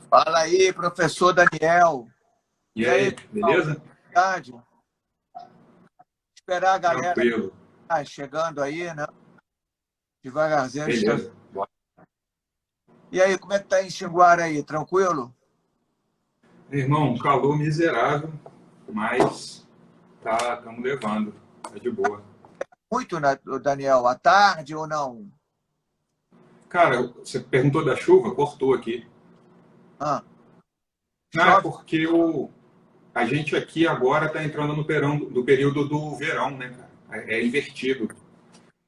Fala aí, professor Daniel. E E aí, aí, pessoal? beleza? Tarde. Esperar a galera Tranquilo. chegando aí, né? Devagarzinho. Beleza. Bora. E aí, como é que tá em Xinguara aí? Tranquilo? Irmão, um calor miserável, mas estamos levando. Tá de boa. Muito, né, Daniel? À tarde ou não? Cara, você perguntou da chuva? Cortou aqui. Ah, Não, é chove? porque a gente aqui agora está entrando no período do verão, né, cara? É invertido.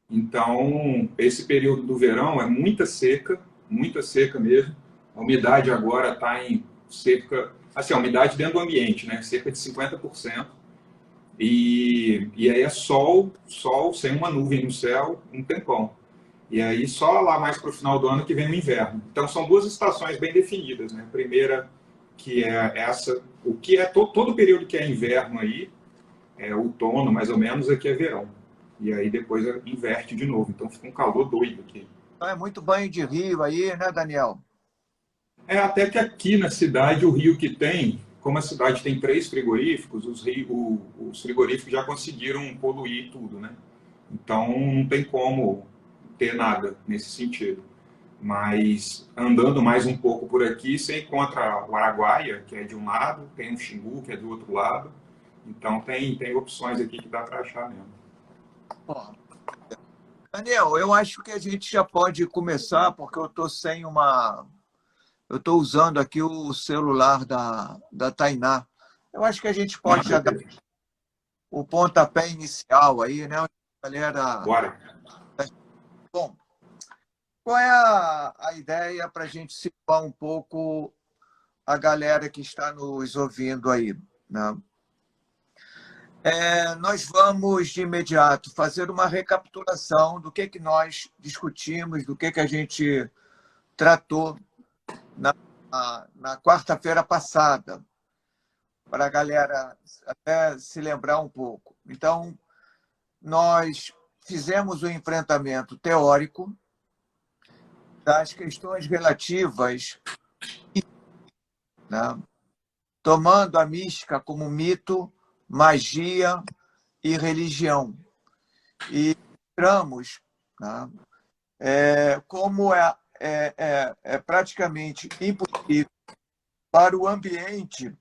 Então, esse período do verão é muita seca mesmo. A umidade agora está em cerca. Assim, a umidade dentro do ambiente, né? Cerca de 50%. E aí é sol sem uma nuvem no céu, um tempão. E aí só lá mais para o final do ano que vem o inverno. Então são duas estações bem definidas, né? A primeira que é essa, o que é todo o período que é inverno aí, é outono mais ou menos, aqui é verão. E aí depois inverte de novo. Então fica um calor doido aqui. Não é muito banho de rio aí, né, Daniel? É até que aqui na cidade o rio que tem, como a cidade tem três frigoríficos, os frigoríficos já conseguiram poluir tudo, né? Então não tem como ter nada nesse sentido. Mas andando mais um pouco por aqui, você encontra o Araguaia, que é de um lado, tem o Xingu, que é do outro lado. Então tem opções aqui que dá para achar mesmo. Ó, Daniel, eu acho que a gente já pode começar, porque eu estou sem uma. Eu estou usando aqui o celular da Tainá. Eu acho que a gente Ah, pode já dar beleza. o pontapé inicial aí, né? Galera. Bora. Bom, qual é a ideia para a gente situar um pouco a galera que está nos ouvindo aí, né? Nós vamos, de imediato, fazer uma recapitulação do que nós discutimos, do que a gente tratou na, na quarta-feira passada, para a galera até se lembrar um pouco. Então, nós fizemos o enfrentamento teórico das questões relativas, né, tomando a mística como mito, magia e religião. E mostramos, né, como é praticamente impossível para o ambiente,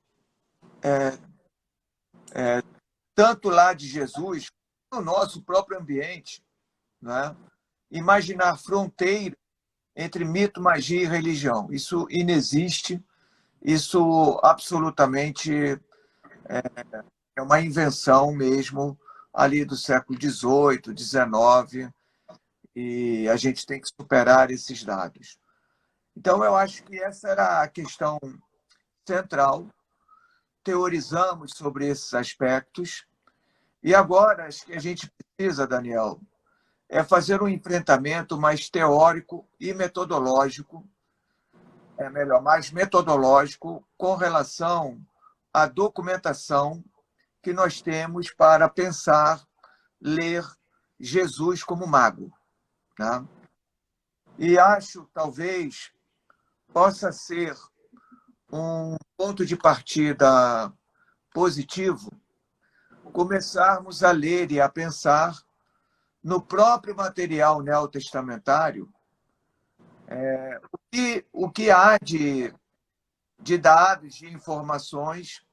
tanto lá de Jesus, no nosso próprio ambiente, né, imaginar fronteira entre mito, magia e religião. Isso inexiste, isso absolutamente é uma invenção mesmo ali do século XVIII, XIX, e a gente tem que superar esses dados. Então, eu acho que essa era a questão central. Teorizamos sobre esses aspectos. E agora, acho que a gente precisa, Daniel, é fazer um enfrentamento mais teórico e metodológico, é melhor, mais metodológico com relação à documentação que nós temos para pensar, ler Jesus como mago, né? E acho, talvez, possa ser um ponto de partida positivo começarmos a ler e a pensar no próprio material neotestamentário o que há de dados, de informações,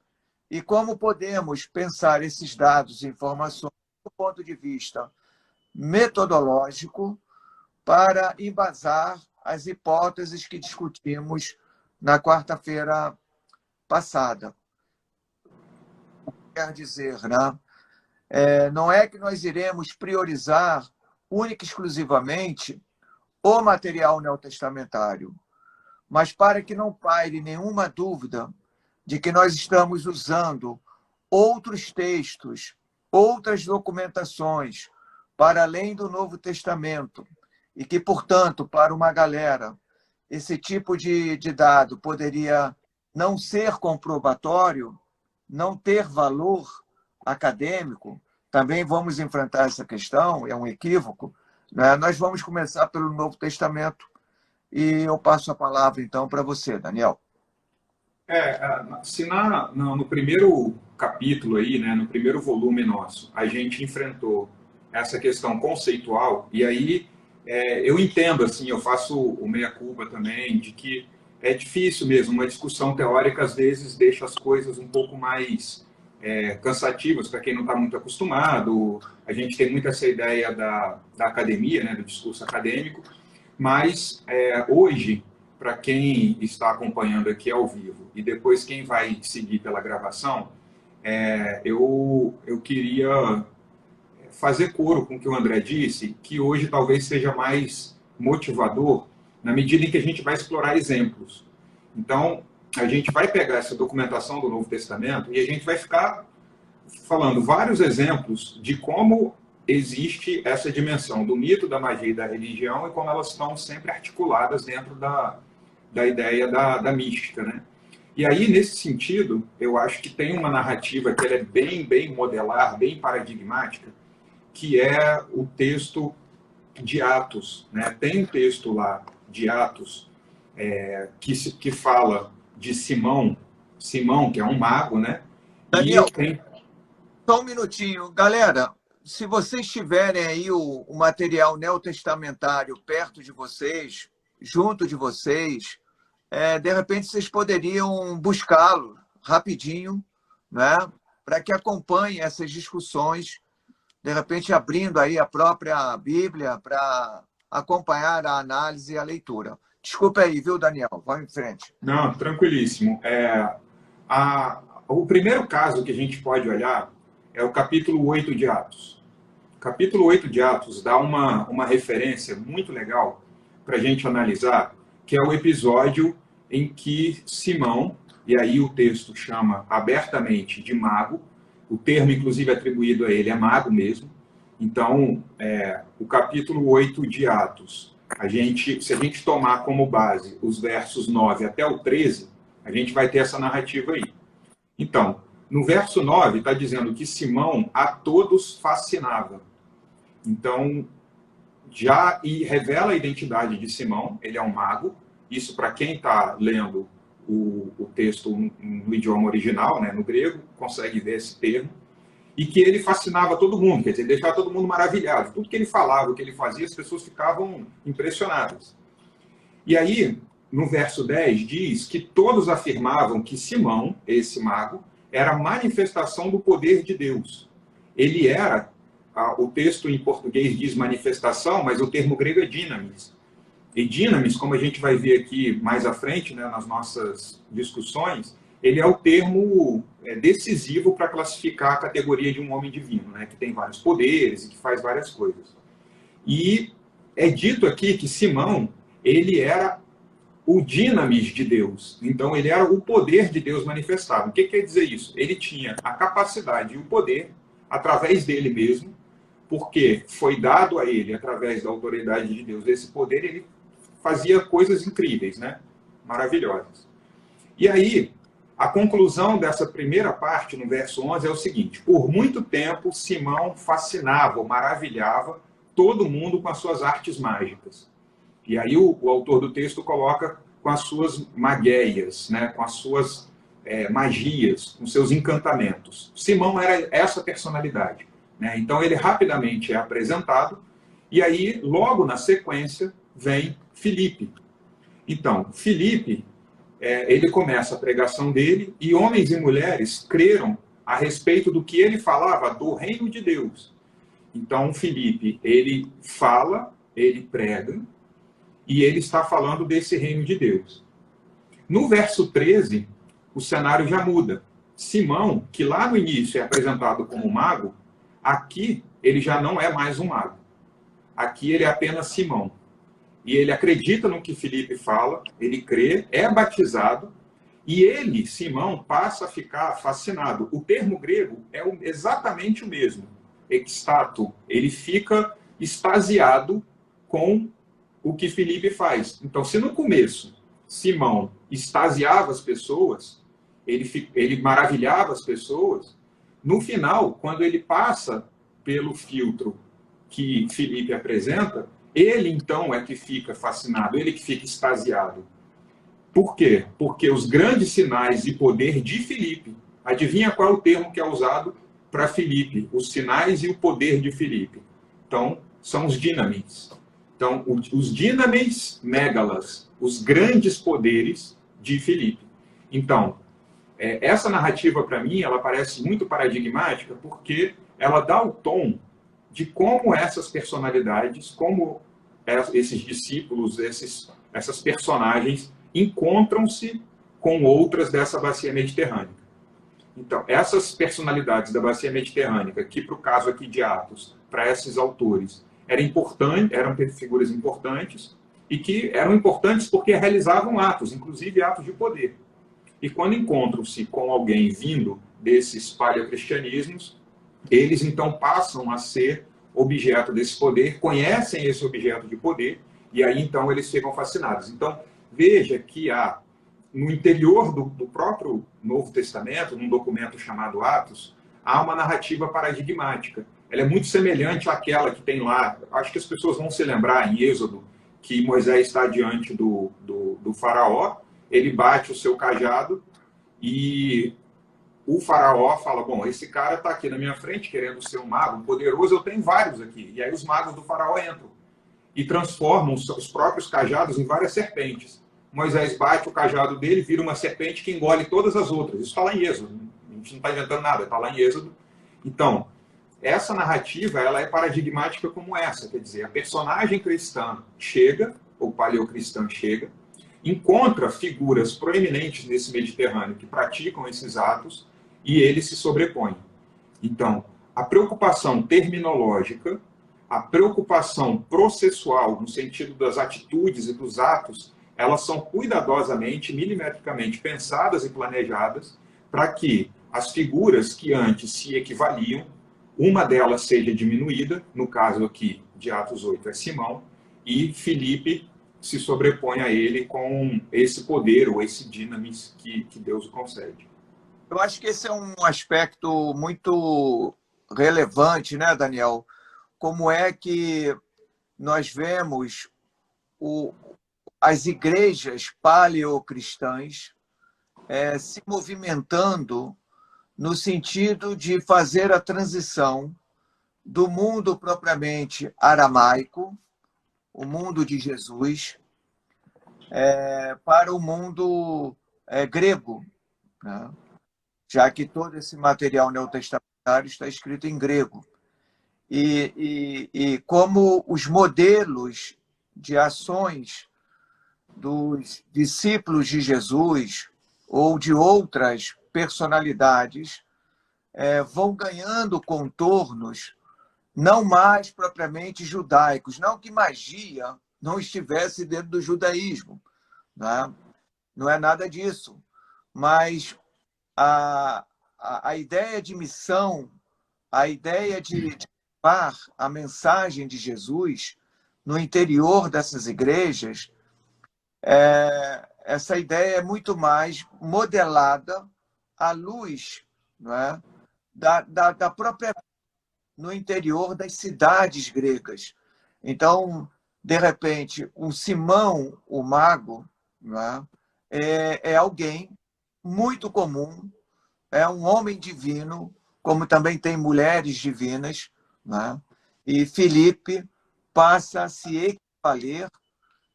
e como podemos pensar esses dados e informações do ponto de vista metodológico para embasar as hipóteses que discutimos na quarta-feira passada. Quer dizer, né? Não é que nós iremos priorizar única e exclusivamente o material neotestamentário, mas para que não paire nenhuma dúvida de que nós estamos usando outros textos, outras documentações para além do Novo Testamento, e que, portanto, para uma galera, esse tipo de dado poderia não ser comprobatório, não ter valor acadêmico. Também vamos enfrentar essa questão, é um equívoco, né? Nós vamos começar pelo Novo Testamento e eu passo a palavra, então, para você, Daniel. Se no primeiro capítulo aí, né, no primeiro volume nosso, a gente enfrentou essa questão conceitual, e aí eu entendo, assim, eu faço o meia-culpa também, de que é difícil mesmo, uma discussão teórica às vezes deixa as coisas um pouco mais cansativas para quem não está muito acostumado. A gente tem muito essa ideia da academia, né, do discurso acadêmico, mas hoje, para quem está acompanhando aqui ao vivo e depois quem vai seguir pela gravação, eu queria fazer coro com o que o André disse, que hoje talvez seja mais motivador na medida em que a gente vai explorar exemplos. Então, a gente vai pegar essa documentação do Novo Testamento e a gente vai ficar falando vários exemplos de como existe essa dimensão do mito, da magia e da religião e como elas estão sempre articuladas dentro da ideia da mística, né? E aí, nesse sentido, eu acho que tem uma narrativa que ela é bem modelar, bem paradigmática, que é o texto de Atos, né? Tem um texto lá de Atos que fala de Simão, que é um mago, né? Daniel, só um minutinho. Galera, se vocês tiverem aí o material neotestamentário perto de vocês, junto de vocês, de repente vocês poderiam buscá-lo rapidinho, né? Para que acompanhem essas discussões, de repente abrindo aí a própria Bíblia para acompanhar a análise e a leitura. Desculpa aí, viu, Daniel? Vamos em frente. Não, tranquilíssimo. O primeiro caso que a gente pode olhar é o capítulo 8 de Atos. O capítulo 8 de Atos dá uma referência muito legal para a gente analisar, que é o episódio em que Simão, e aí o texto chama abertamente de mago, o termo inclusive atribuído a ele é mago mesmo. Então, o capítulo 8 de Atos, se a gente tomar como base os versos 9 até o 13, a gente vai ter essa narrativa aí. Então, no verso 9 está dizendo que Simão a todos fascinava. Então, revela a identidade de Simão, ele é um mago. Isso, para quem está lendo o texto no idioma original, né, no grego, consegue ver esse termo. E que ele fascinava todo mundo, quer dizer, deixava todo mundo maravilhado. Tudo que ele falava, o que ele fazia, as pessoas ficavam impressionadas. E aí, no verso 10, diz que todos afirmavam que Simão, esse mago, era a manifestação do poder de Deus. Ele era, o texto em português diz manifestação, mas o termo grego é dinamis. E dinamis, como a gente vai ver aqui mais à frente, né, nas nossas discussões, ele é o termo decisivo para classificar a categoria de um homem divino, né, que tem vários poderes e que faz várias coisas. E é dito aqui que Simão, ele era o dinamis de Deus. Então, ele era o poder de Deus manifestado. O que quer dizer isso? Ele tinha a capacidade e o poder, através dele mesmo, porque foi dado a ele, através da autoridade de Deus, esse poder, ele fazia coisas incríveis, né? Maravilhosas. E aí, a conclusão dessa primeira parte, no verso 11, é o seguinte: por muito tempo, Simão fascinava, maravilhava todo mundo com as suas artes mágicas. E aí o autor do texto coloca com as suas magéias, né? Com as suas magias, com seus encantamentos. Simão era essa personalidade, né? Então ele rapidamente é apresentado, e aí, logo na sequência, vem Filipe. Então, Filipe, ele começa a pregação dele, e homens e mulheres creram a respeito do que ele falava do reino de Deus. Então, Filipe, ele fala, ele prega, e ele está falando desse reino de Deus. No verso 13, o cenário já muda. Simão, que lá no início é apresentado como mago, aqui ele já não é mais um mago. Aqui ele é apenas Simão. E ele acredita no que Filipe fala, ele crê, é batizado, e ele, Simão, passa a ficar fascinado. O termo grego é exatamente o mesmo. Extato. Ele fica extasiado com o que Filipe faz. Então, se no começo Simão extasiava as pessoas, ele maravilhava as pessoas, no final, quando ele passa pelo filtro que Filipe apresenta, ele então é que fica fascinado, ele que fica extasiado. Por quê? Porque os grandes sinais e poder de Filipe, adivinha qual é o termo que é usado para Filipe? Os sinais e o poder de Filipe. Então, são os dinamis. Então, os dinamis megalas, os grandes poderes de Filipe. Então, essa narrativa, para mim, ela parece muito paradigmática porque ela dá o tom de como essas personalidades, como esses discípulos, essas personagens encontram-se com outras dessa bacia mediterrânea. Então, essas personalidades da bacia mediterrânea, que para o caso aqui de Atos, para esses autores, eram figuras importantes e que eram importantes porque realizavam atos, inclusive atos de poder. E quando encontram-se com alguém vindo desses paleocristianismos, eles então passam a ser objeto desse poder, conhecem esse objeto de poder, e aí então eles ficam fascinados. Então, veja que no interior do próprio Novo Testamento, num documento chamado Atos, há uma narrativa paradigmática. Ela é muito semelhante àquela que tem lá, acho que as pessoas vão se lembrar em Êxodo, que Moisés está diante do faraó, ele bate o seu cajado e o faraó fala, bom, esse cara está aqui na minha frente querendo ser um mago poderoso, eu tenho vários aqui. E aí os magos do faraó entram e transformam os próprios cajados em várias serpentes. Moisés bate o cajado dele, vira uma serpente que engole todas as outras. Isso está lá em Êxodo. A gente não está inventando nada, está lá em Êxodo. Então, essa narrativa ela é paradigmática como essa. Quer dizer, a personagem cristã chega, ou paleocristã chega, encontra figuras proeminentes nesse Mediterrâneo que praticam esses atos e eles se sobrepõem. Então, a preocupação terminológica, a preocupação processual, no sentido das atitudes e dos atos, elas são cuidadosamente, milimetricamente pensadas e planejadas para que as figuras que antes se equivaliam, uma delas seja diminuída, no caso aqui de Atos 8 é Simão, e Filipe se sobrepõe a ele com esse poder ou esse dinamis que Deus o concede. Eu acho que esse é um aspecto muito relevante, né, Daniel? Como é que nós vemos as igrejas paleocristãs se movimentando no sentido de fazer a transição do mundo propriamente aramaico, o mundo de Jesus, para o mundo grego, né? Já que todo esse material neotestamentário está escrito em grego. E como os modelos de ações dos discípulos de Jesus ou de outras personalidades vão ganhando contornos não mais propriamente judaicos. Não que magia não estivesse dentro do judaísmo, né? Não é nada disso. Mas a ideia de missão, a ideia de levar a mensagem de Jesus no interior dessas igrejas, essa ideia é muito mais modelada à luz, não é? da própria no interior das cidades gregas. Então, de repente, um Simão, o mago, não é alguém muito comum, é um homem divino, como também tem mulheres divinas, né? E Filipe passa a se equivaler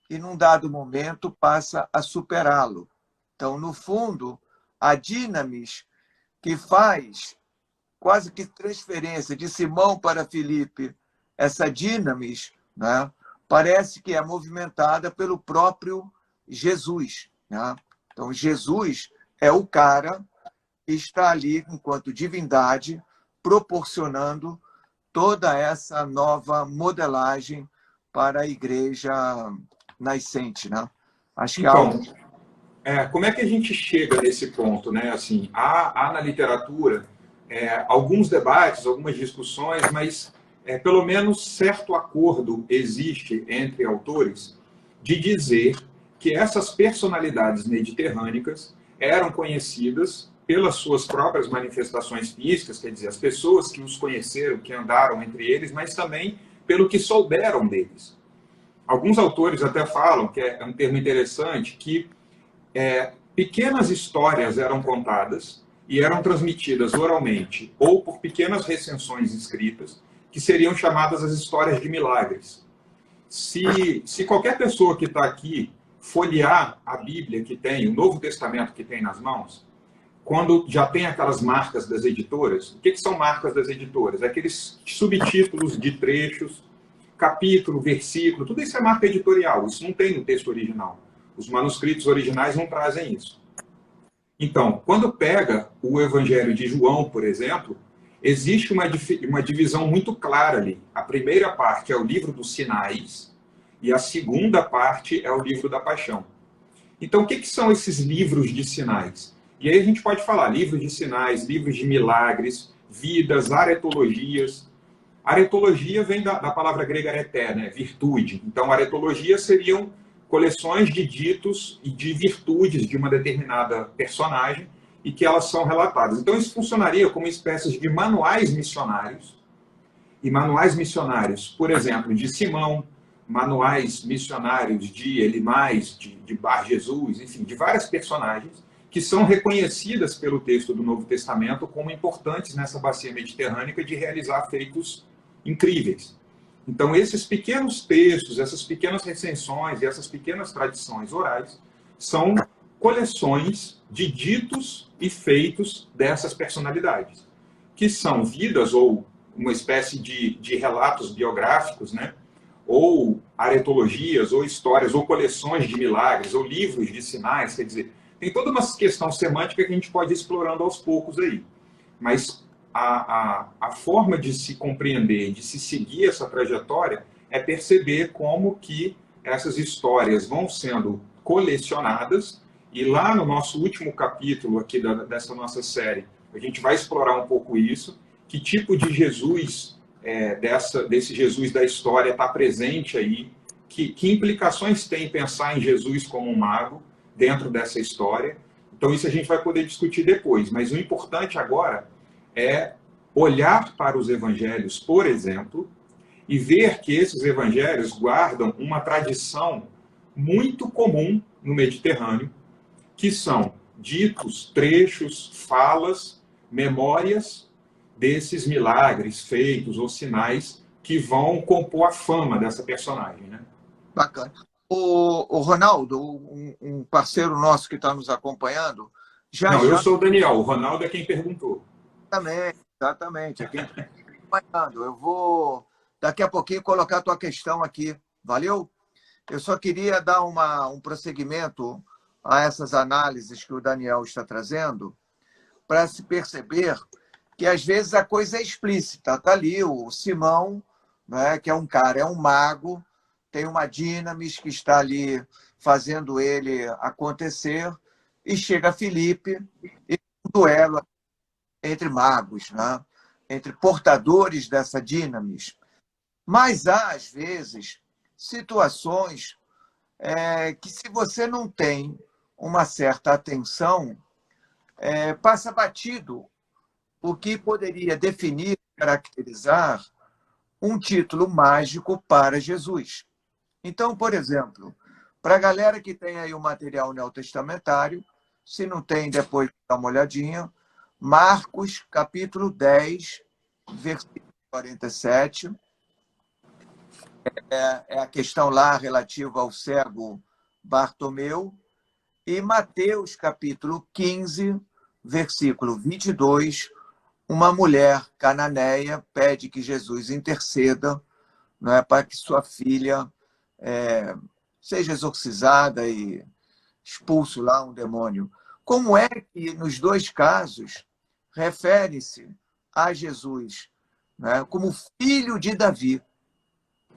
e, num dado momento, passa a superá-lo. Então, no fundo, a dinamis que faz quase que transferência de Simão para Filipe, essa dinamis, né, parece que é movimentada pelo próprio Jesus, né? Então, Jesus é o cara que está ali, enquanto divindade, proporcionando toda essa nova modelagem para a igreja nascente, né? Acho que então, como é que a gente chega nesse ponto, né? Assim, há na literatura alguns debates, algumas discussões, mas pelo menos certo acordo existe entre autores de dizer que essas personalidades mediterrânicas eram conhecidas pelas suas próprias manifestações físicas, quer dizer, as pessoas que os conheceram, que andaram entre eles, mas também pelo que souberam deles. Alguns autores até falam, que é um termo interessante, que pequenas histórias eram contadas e eram transmitidas oralmente ou por pequenas recensões escritas, que seriam chamadas as histórias de milagres. Se qualquer pessoa que está aqui folhear a Bíblia que tem, o Novo Testamento que tem nas mãos, quando já tem aquelas marcas das editoras, o que são marcas das editoras? Aqueles subtítulos de trechos, capítulo, versículo, tudo isso é marca editorial, isso não tem no texto original. Os manuscritos originais não trazem isso. Então, quando pega o Evangelho de João, por exemplo, existe uma divisão muito clara ali. A primeira parte é o livro dos sinais e a segunda parte é o livro da paixão. Então, o que são esses livros de sinais? E aí a gente pode falar livros de sinais, livros de milagres, vidas, aretologias. Aretologia vem da palavra grega areté, né? Virtude. Então, aretologia seriam coleções de ditos e de virtudes de uma determinada personagem e que elas são relatadas. Então, isso funcionaria como espécies de manuais missionários. E manuais missionários, por exemplo, de Simão, manuais missionários de Elimais, de Bar Jesus, enfim, de várias personagens que são reconhecidas pelo texto do Novo Testamento como importantes nessa bacia mediterrânea de realizar feitos incríveis. Então, esses pequenos textos, essas pequenas recensões e essas pequenas tradições orais são coleções de ditos e feitos dessas personalidades, que são vidas ou uma espécie de relatos biográficos, né? Ou aretologias, ou histórias, ou coleções de milagres, ou livros de sinais, quer dizer, tem toda uma questão semântica que a gente pode ir explorando aos poucos aí. Mas a forma de se compreender, de se seguir essa trajetória, é perceber como que essas histórias vão sendo colecionadas, e lá no nosso último capítulo aqui dessa nossa série, a gente vai explorar um pouco isso, que tipo de Jesus, desse Jesus da história está presente aí, que implicações tem pensar em Jesus como um mago dentro dessa história. Então isso a gente vai poder discutir depois, mas o importante agora é olhar para os evangelhos, por exemplo, e ver que esses evangelhos guardam uma tradição muito comum no Mediterrâneo, que são ditos, trechos, falas, memórias desses milagres feitos ou sinais que vão compor a fama dessa personagem, né? Bacana. O Ronaldo, um parceiro nosso que está nos acompanhando, Não, eu sou o Daniel, o Ronaldo é quem perguntou. Exatamente, é quem está acompanhando. Eu vou, daqui a pouquinho, colocar a tua questão aqui. Valeu? Eu só queria dar um prosseguimento a essas análises que o Daniel está trazendo, para se perceber que, às vezes, a coisa é explícita. Está ali o Simão, né, que é um cara, é um mago, tem uma dinamis que está ali fazendo ele acontecer, e chega Filipe, e um duelo entre magos, né, entre portadores dessa dinamis. Mas há, às vezes, situações que, se você não tem uma certa atenção, passa batido o que poderia definir, caracterizar um título mágico para Jesus. Então, por exemplo, para a galera que tem aí o material neotestamentário, se não tem, depois dá uma olhadinha, Marcos, capítulo 10, versículo 47, é a questão lá relativa ao cego Bartomeu, e Mateus, capítulo 15, versículo 22, uma mulher cananeia pede que Jesus interceda, né, para que sua filha seja exorcizada e expulso lá um demônio. Como é que, nos dois casos, refere-se a Jesus, né, como filho de Davi?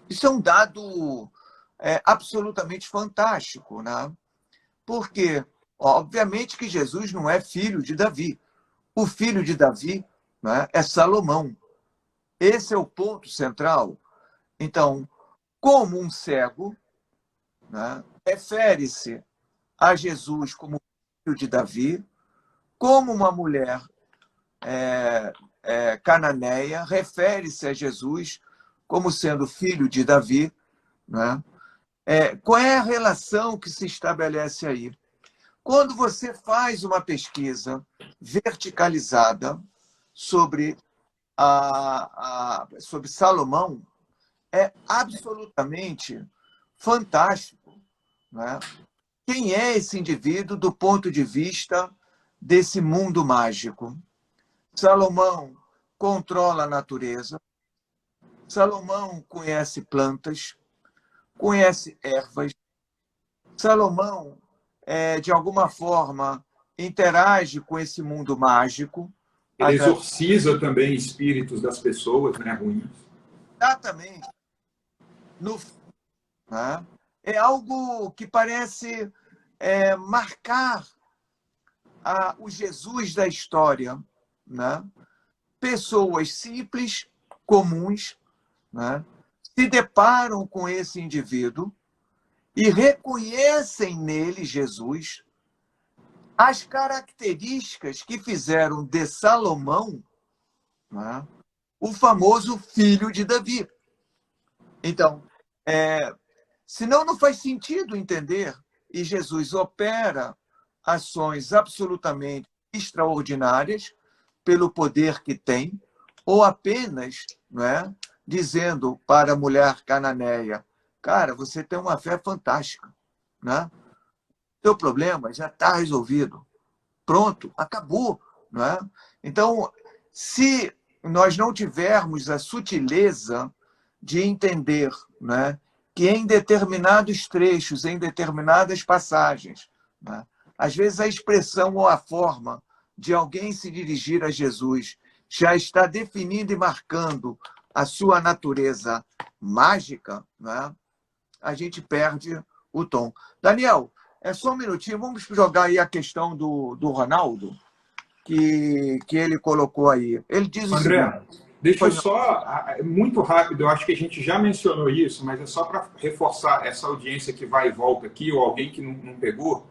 Isso é um dado absolutamente fantástico, né? Porque, obviamente, que Jesus não é filho de Davi. O filho de Davi, né, é Salomão. Esse é o ponto central. Então, como um cego, né, refere-se a Jesus como filho de Davi, como uma mulher cananeia refere-se a Jesus como sendo filho de Davi, né? Qual é a relação que se estabelece aí? Quando você faz uma pesquisa verticalizada sobre, sobre Salomão, é absolutamente fantástico, né? Quem é esse indivíduo do ponto de vista desse mundo mágico? Salomão controla a natureza, Salomão conhece plantas, conhece ervas, Salomão, de alguma forma, interage com esse mundo mágico. Ele exorciza também espíritos das pessoas, né, ruins. Exatamente. No, né? É algo que parece marcar o Jesus da história, né? Pessoas simples, comuns, né? Se deparam com esse indivíduo e reconhecem nele, Jesus, as características que fizeram de Salomão, né, o famoso filho de Davi. Então, senão não faz sentido entender, e Jesus opera ações absolutamente extraordinárias pelo poder que tem, ou apenas, né, dizendo para a mulher cananeia, cara, você tem uma fé fantástica, né? Teu problema já está resolvido. Pronto, acabou, né? Então, se nós não tivermos a sutileza de entender, né, que em determinados trechos, em determinadas passagens, né, às vezes a expressão ou a forma de alguém se dirigir a Jesus já está definindo e marcando a sua natureza mágica, né, a gente perde o tom. Daniel, é só um minutinho, vamos jogar aí a questão do Ronaldo, que ele colocou aí. Ele diz o André, seguinte... deixa eu só, muito rápido, eu acho que a gente já mencionou isso, mas é só para reforçar essa audiência que vai e volta aqui, ou alguém que não pegou.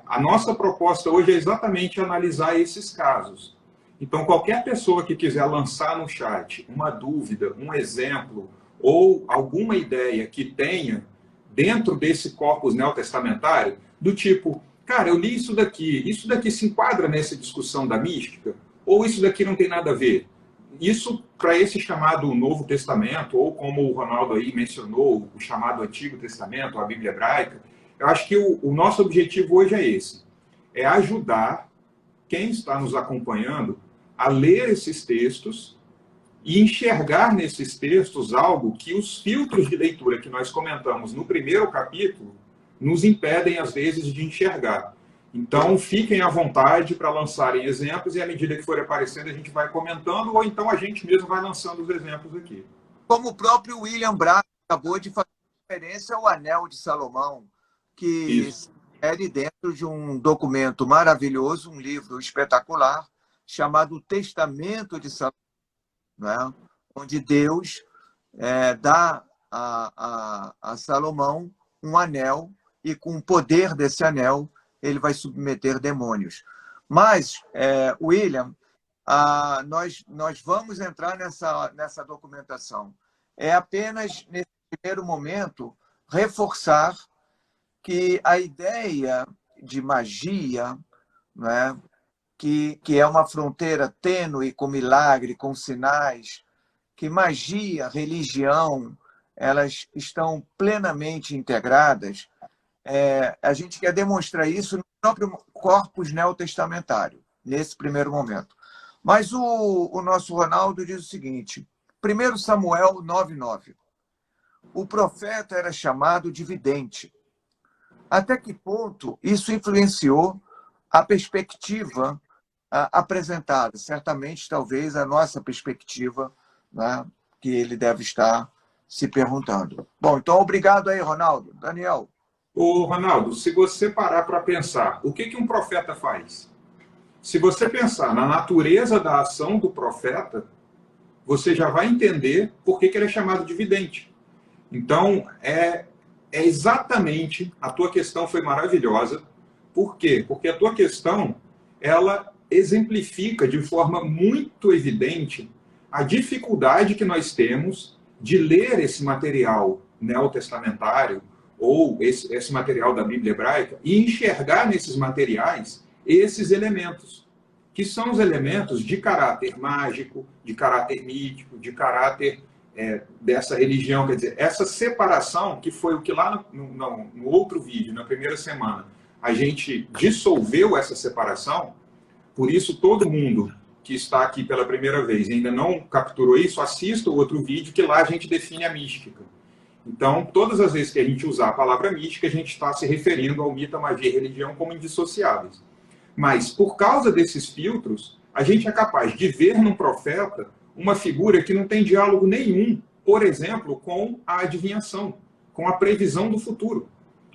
A nossa proposta hoje é exatamente analisar esses casos. Então, qualquer pessoa que quiser lançar no chat uma dúvida, um exemplo, ou alguma ideia que tenha dentro desse corpus neotestamentário, do tipo, cara, eu li isso daqui se enquadra nessa discussão da mística? Ou isso daqui não tem nada a ver? Isso para esse chamado Novo Testamento, ou como o Ronaldo aí mencionou, o chamado Antigo Testamento, a Bíblia Hebraica, eu acho que o nosso objetivo hoje é esse, é ajudar quem está nos acompanhando a ler esses textos e enxergar nesses textos algo que os filtros de leitura que nós comentamos no primeiro capítulo nos impedem, às vezes, de enxergar. Então, fiquem à vontade para lançarem exemplos e, à medida que for aparecendo, a gente vai comentando, ou então a gente mesmo vai lançando os exemplos aqui. Como o próprio William Braga acabou de fazer referência ao Anel de Salomão, que é dentro de um documento maravilhoso, um livro espetacular, chamado O Testamento de Salomão, né? Onde Deus dá a Salomão um anel, e com o poder desse anel, ele vai submeter demônios. Mas, William, nós vamos entrar nessa documentação. É apenas, nesse primeiro momento, reforçar que a ideia de magia, né, que é uma fronteira tênue com milagre, com sinais, que magia, religião, elas estão plenamente integradas. A gente quer demonstrar isso no próprio corpus neotestamentário, nesse primeiro momento. Mas o nosso Ronaldo diz o seguinte, 1 Samuel 9:9. O profeta era chamado de vidente. Até que ponto isso influenciou a perspectiva apresentada? Certamente, talvez, a nossa perspectiva, né, que ele deve estar se perguntando. Bom, então, obrigado aí, Ronaldo. Daniel. Ô, Ronaldo, se você parar para pensar, o que um profeta faz? Se você pensar na natureza da ação do profeta, você já vai entender por que ele é chamado de vidente. Então, exatamente, a tua questão foi maravilhosa. Por quê? Porque a tua questão, ela exemplifica de forma muito evidente a dificuldade que nós temos de ler esse material neotestamentário, ou esse material da Bíblia hebraica, e enxergar nesses materiais esses elementos, que são os elementos de caráter mágico, de caráter mítico, de caráter dessa religião. Quer dizer, essa separação, que foi o que lá no outro vídeo, na primeira semana, a gente dissolveu essa separação. Por isso, todo mundo que está aqui pela primeira vez e ainda não capturou isso, assista o outro vídeo, que lá a gente define a mística. Então, todas as vezes que a gente usar a palavra mística, a gente está se referindo ao mito, à magia e à religião como indissociáveis. Mas, por causa desses filtros, a gente é capaz de ver num profeta uma figura que não tem diálogo nenhum, por exemplo, com a adivinhação, com a previsão do futuro.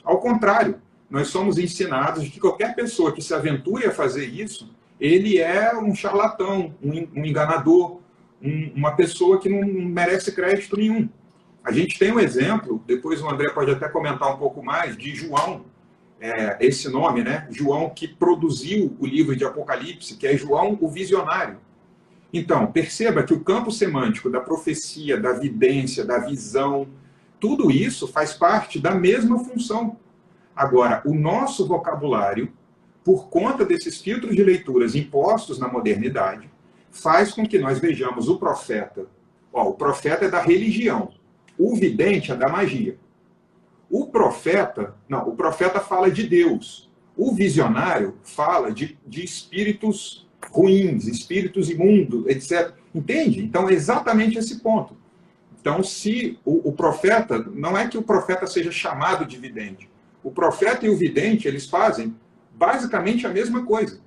Ao contrário, nós somos ensinados de que qualquer pessoa que se aventure a fazer isso, ele é um charlatão, um enganador, uma pessoa que não merece crédito nenhum. A gente tem um exemplo, depois o André pode até comentar um pouco mais, de João, esse nome, né? João, que produziu o livro de Apocalipse, que é João o Visionário. Então, perceba que o campo semântico da profecia, da vidência, da visão, tudo isso faz parte da mesma função. Agora, o nosso vocabulário, por conta desses filtros de leituras impostos na modernidade, faz com que nós vejamos o profeta. O profeta é da religião, o vidente é da magia. O profeta fala de Deus. O visionário fala de espíritos ruins, espíritos imundos, etc. Entende? Então, é exatamente esse ponto. Então, se o profeta, não é que o profeta seja chamado de vidente. O profeta e o vidente, eles fazem basicamente a mesma coisa,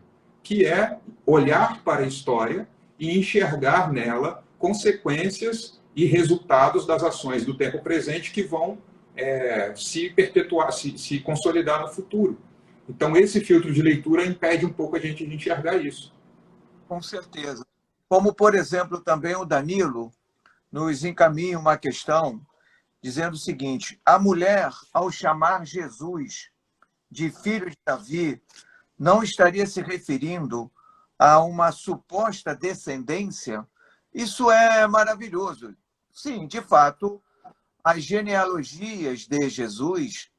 que é olhar para a história e enxergar nela consequências e resultados das ações do tempo presente que vão se perpetuar, se consolidar no futuro. Então, esse filtro de leitura impede um pouco a gente de enxergar isso. Com certeza. Como, por exemplo, também o Danilo nos encaminha uma questão dizendo o seguinte: a mulher, ao chamar Jesus de filho de Davi, não estaria se referindo a uma suposta descendência? Isso é maravilhoso. Sim, de fato, as genealogias de Jesus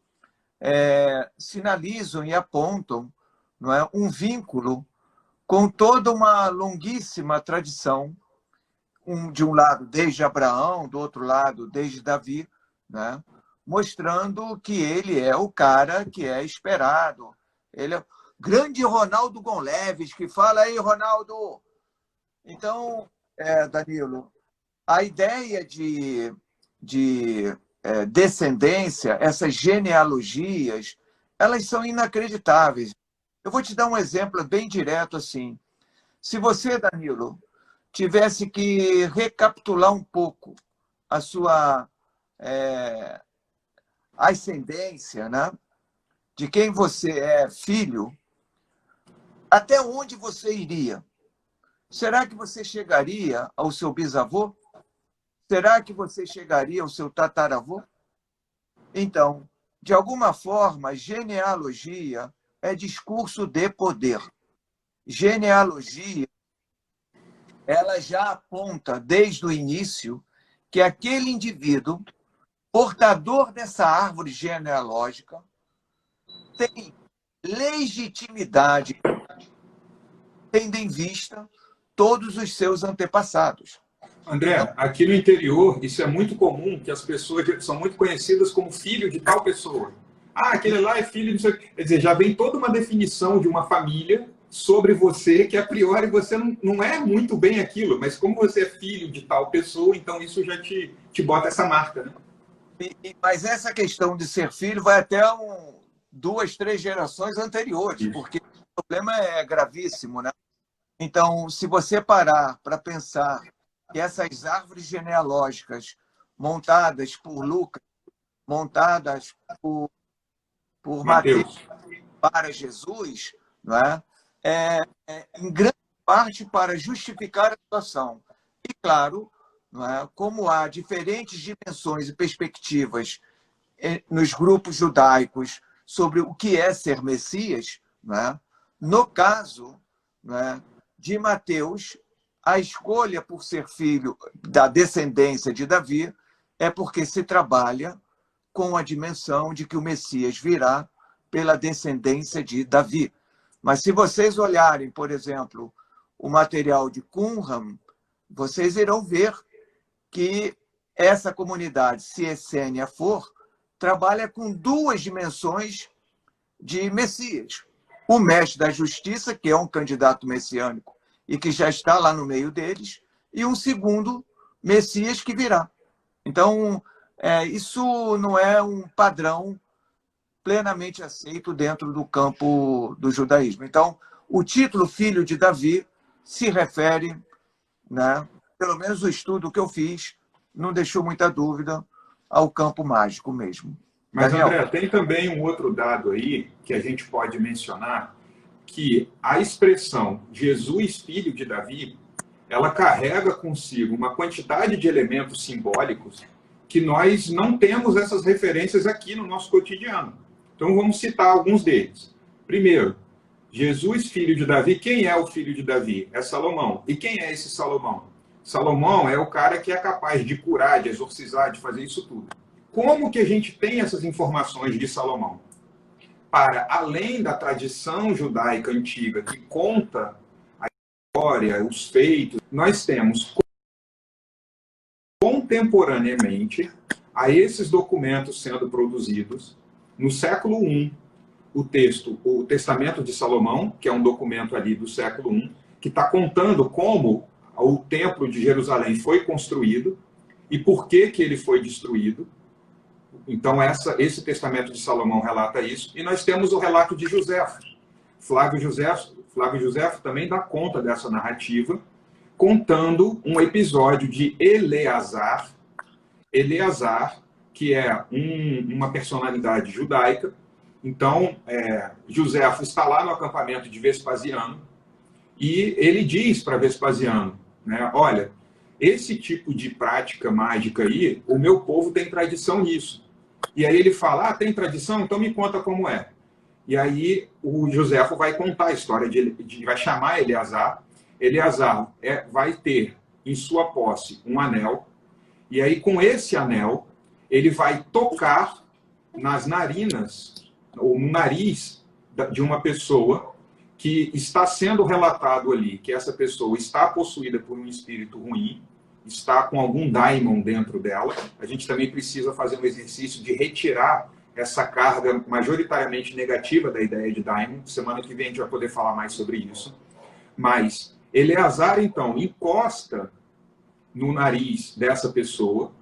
sinalizam e apontam, não é, um vínculo com toda uma longuíssima tradição, de um lado desde Abraão, do outro lado desde Davi, né, mostrando que ele é o cara que é esperado. Ele é o grande Ronaldo Gonçalves, que fala aí, Ronaldo. Então, Danilo, a ideia de descendência, essas genealogias, elas são inacreditáveis. Eu vou te dar um exemplo bem direto assim. Se você, Danilo, tivesse que recapitular um pouco a sua ascendência, né, de quem você é filho, até onde você iria? Será que você chegaria ao seu bisavô? Será que você chegaria ao seu tataravô? Então, de alguma forma, genealogia é discurso de poder. Genealogia, ela já aponta desde o início que aquele indivíduo, portador dessa árvore genealógica, tem legitimidade, tendo em vista todos os seus antepassados. André, aqui no interior, isso é muito comum, que as pessoas são muito conhecidas como filho de tal pessoa. Ah, aquele lá é filho de... Quer dizer, já vem toda uma definição de uma família sobre você, que a priori você não é muito bem aquilo, mas como você é filho de tal pessoa, então isso já te bota essa marca, né? Mas essa questão de ser filho vai até 2, 3 gerações anteriores, isso, porque o problema é gravíssimo, né? Então, se você parar para pensar que essas árvores genealógicas montadas por Lucas, montadas por Mateus para Jesus, não é? Em grande parte para justificar a situação. E, claro, não é? Como há diferentes dimensões e perspectivas nos grupos judaicos sobre o que é ser Messias, não é? No caso, não é, de Mateus, a escolha por ser filho da descendência de Davi é porque se trabalha com a dimensão de que o Messias virá pela descendência de Davi. Mas se vocês olharem, por exemplo, o material de Qumran, vocês irão ver que essa comunidade, se essênia for, trabalha com duas dimensões de Messias. O mestre da justiça, que é um candidato messiânico e que já está lá no meio deles, e um segundo Messias que virá. Então, isso não é um padrão plenamente aceito dentro do campo do judaísmo. Então, o título Filho de Davi se refere, né, pelo menos o estudo que eu fiz, não deixou muita dúvida, ao campo mágico mesmo. Mas, Daniel? André, tem também um outro dado aí que a gente pode mencionar, que a expressão Jesus, filho de Davi, ela carrega consigo uma quantidade de elementos simbólicos que nós não temos essas referências aqui no nosso cotidiano. Então, vamos citar alguns deles. Primeiro, Jesus, filho de Davi. Quem é o filho de Davi? É Salomão. E quem é esse Salomão? Salomão é o cara que é capaz de curar, de exorcizar, de fazer isso tudo. Como que a gente tem essas informações de Salomão? Para além da tradição judaica antiga que conta a história, os feitos, nós temos contemporaneamente a esses documentos sendo produzidos, no século I, o Testamento de Salomão, que é um documento ali do século I, que está contando como o Templo de Jerusalém foi construído e por que ele foi destruído. Então, esse Testamento de Salomão relata isso. E nós temos o relato de Joséfo. Flávio Joséfo também dá conta dessa narrativa, contando um episódio de Eleazar. Eleazar, que é uma personalidade judaica. Então, Joséfo está lá no acampamento de Vespasiano e ele diz para Vespasiano, né, olha, esse tipo de prática mágica aí, o meu povo tem tradição nisso. E aí ele fala, tem tradição? Então me conta como é. E aí o Joséfo vai contar a história, vai chamar Eleazar. Eleazar vai ter em sua posse um anel, e aí com esse anel ele vai tocar nas narinas, ou no nariz de uma pessoa que está sendo relatado ali, que essa pessoa está possuída por um espírito ruim, está com algum daimon dentro dela. A gente também precisa fazer um exercício de retirar essa carga majoritariamente negativa da ideia de daimon. Semana que vem a gente vai poder falar mais sobre isso. Mas Eleazar, então, encosta no nariz dessa pessoa,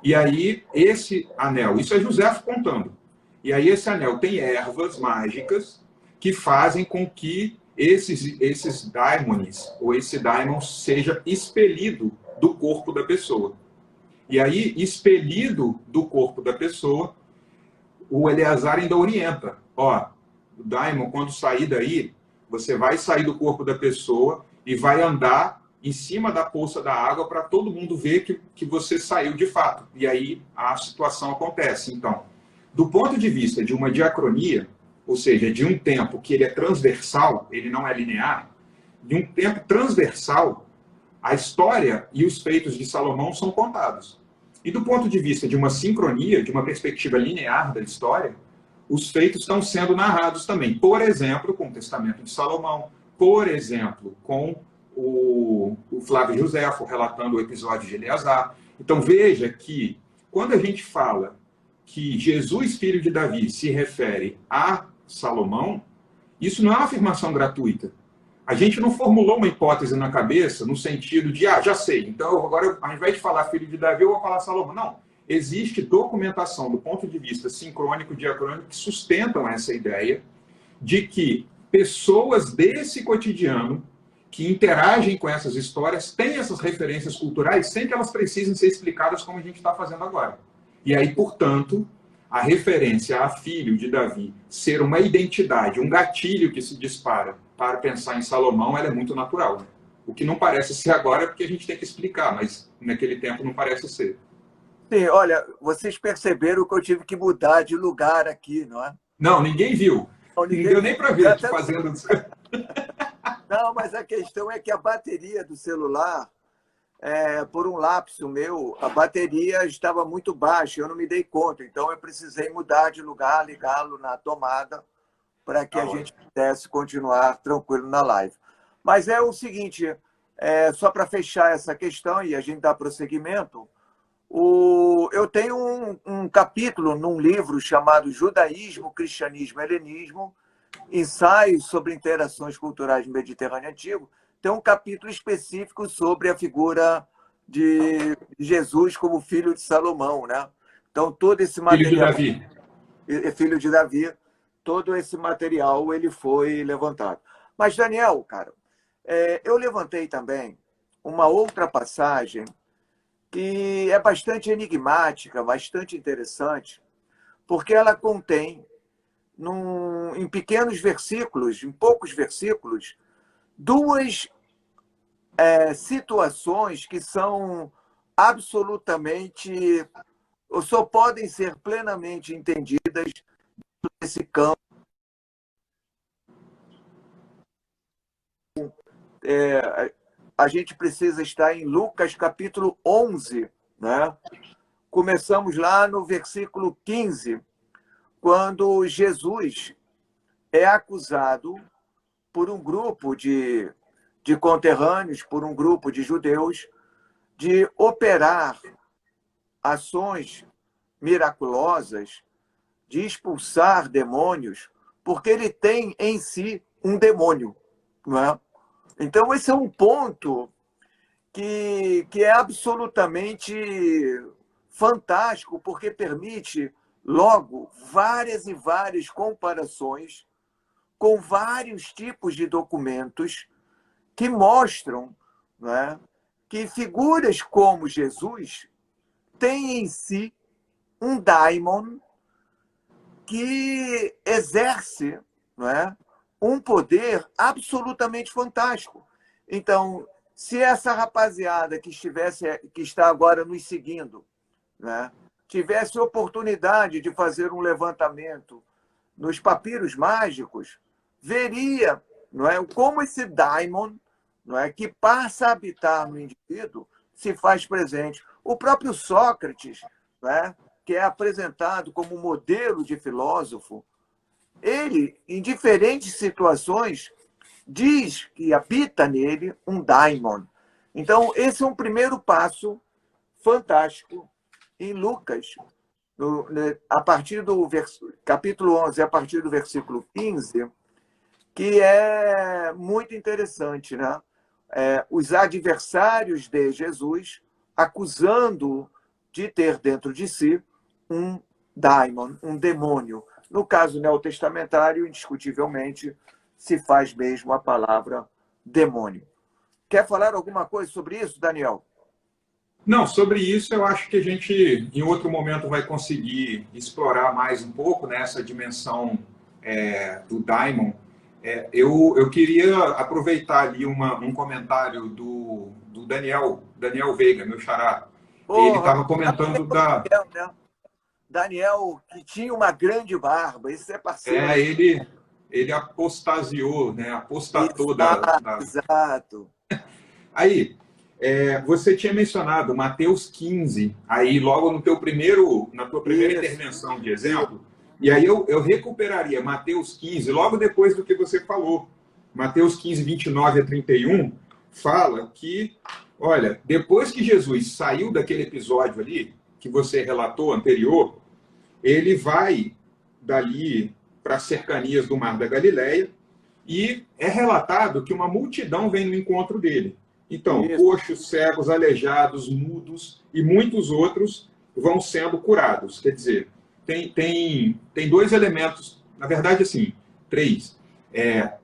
e aí esse anel, isso é Joséfo contando, e aí esse anel tem ervas mágicas que fazem com que esses daimones, ou esse daimon, seja expelido do corpo da pessoa. E aí, expelido do corpo da pessoa, o Eleazar ainda orienta. Ó, o daimon, quando sair daí, você vai sair do corpo da pessoa e vai andar em cima da poça da água para todo mundo ver que você saiu de fato. E aí a situação acontece. Então, do ponto de vista de uma diacronia, ou seja, de um tempo que ele é transversal, ele não é linear, de um tempo transversal, a história e os feitos de Salomão são contados. E do ponto de vista de uma sincronia, de uma perspectiva linear da história, os feitos estão sendo narrados também. Por exemplo, com o Testamento de Salomão, por exemplo, com o Flávio Joséfo relatando o episódio de Eleazar. Então veja que quando a gente fala que Jesus, filho de Davi, se refere a Salomão, isso não é uma afirmação gratuita. A gente não formulou uma hipótese na cabeça no sentido de, já sei, então agora ao invés de falar filho de Davi, eu vou falar Salomão. Não. Existe documentação do ponto de vista sincrônico e diacrônico que sustentam essa ideia de que pessoas desse cotidiano que interagem com essas histórias têm essas referências culturais sem que elas precisem ser explicadas como a gente está fazendo agora. E aí, portanto, a referência a filho de Davi ser uma identidade, um gatilho que se dispara para pensar em Salomão, ela é muito natural. Né? O que não parece ser agora é porque a gente tem que explicar, mas naquele tempo não parece ser. Sim, olha, vocês perceberam que eu tive que mudar de lugar aqui, não é? Não, ninguém viu. Não deu nem para ver aqui fazendo... Não, mas a questão é que a bateria do celular por um lapso meu, a bateria estava muito baixa, eu não me dei conta, então eu precisei mudar de lugar, ligá-lo na tomada, para que a gente pudesse continuar tranquilo na live. Mas é o seguinte, só para fechar essa questão e a gente dar prosseguimento, eu tenho um capítulo num livro chamado Judaísmo, Cristianismo e Helenismo, ensaios sobre interações culturais no Mediterrâneo Antigo. Tem um capítulo específico sobre a figura de Jesus como filho de Salomão, né? Então, todo esse material... Filho de Davi. Filho de Davi, todo esse material ele foi levantado. Mas, Daniel, cara, eu levantei também uma outra passagem que é bastante enigmática, bastante interessante, porque ela contém, em pequenos versículos, em poucos versículos, duas situações que são absolutamente, ou só podem ser plenamente entendidas nesse campo. A gente precisa estar em Lucas capítulo 11, né? Começamos lá no versículo 15, quando Jesus é acusado por um grupo de conterrâneos, por um grupo de judeus, de operar ações miraculosas, de expulsar demônios, porque ele tem em si um demônio, não é? Então, esse é um ponto que é absolutamente fantástico, porque permite, logo, várias e várias comparações com vários tipos de documentos que mostram, não é, que figuras como Jesus têm em si um daimon que exerce, não é, um poder absolutamente fantástico. Então, se essa rapaziada que está agora nos seguindo, né, tivesse oportunidade de fazer um levantamento nos papiros mágicos, veria, não é, como esse daimon, não é, que passa a habitar no indivíduo se faz presente. O próprio Sócrates, não é, que é apresentado como modelo de filósofo, ele, em diferentes situações, diz que habita nele um daimon. Então, esse é um primeiro passo fantástico em Lucas, a partir do capítulo 11, a partir do versículo 15, que é muito interessante, né? Os adversários de Jesus acusando de ter dentro de si um daimon, um demônio. No caso neotestamentário, indiscutivelmente, se faz mesmo a palavra demônio. Quer falar alguma coisa sobre isso, Daniel? Não, sobre isso eu acho que a gente, em outro momento, vai conseguir explorar mais um pouco, né, essa dimensão do daimon. Eu queria aproveitar ali um comentário do Daniel Veiga, meu xará. Ele estava comentando da... Daniel, né? Daniel, que tinha uma grande barba, esse é parceiro. Ele apostasiou, né? Apostatou Exato. Aí, você tinha mencionado Mateus 15, aí logo na tua primeira intervenção de exemplo, e aí eu recuperaria Mateus 15, logo depois do que você falou. Mateus 15, 29 a 31, fala que, olha, depois que Jesus saiu daquele episódio ali, que você relatou anterior, ele vai dali para as cercanias do Mar da Galileia e é relatado que uma multidão vem no encontro dele. Então, coxos, cegos, aleijados, mudos e muitos outros vão sendo curados. Quer dizer, tem dois elementos, na verdade, assim, três.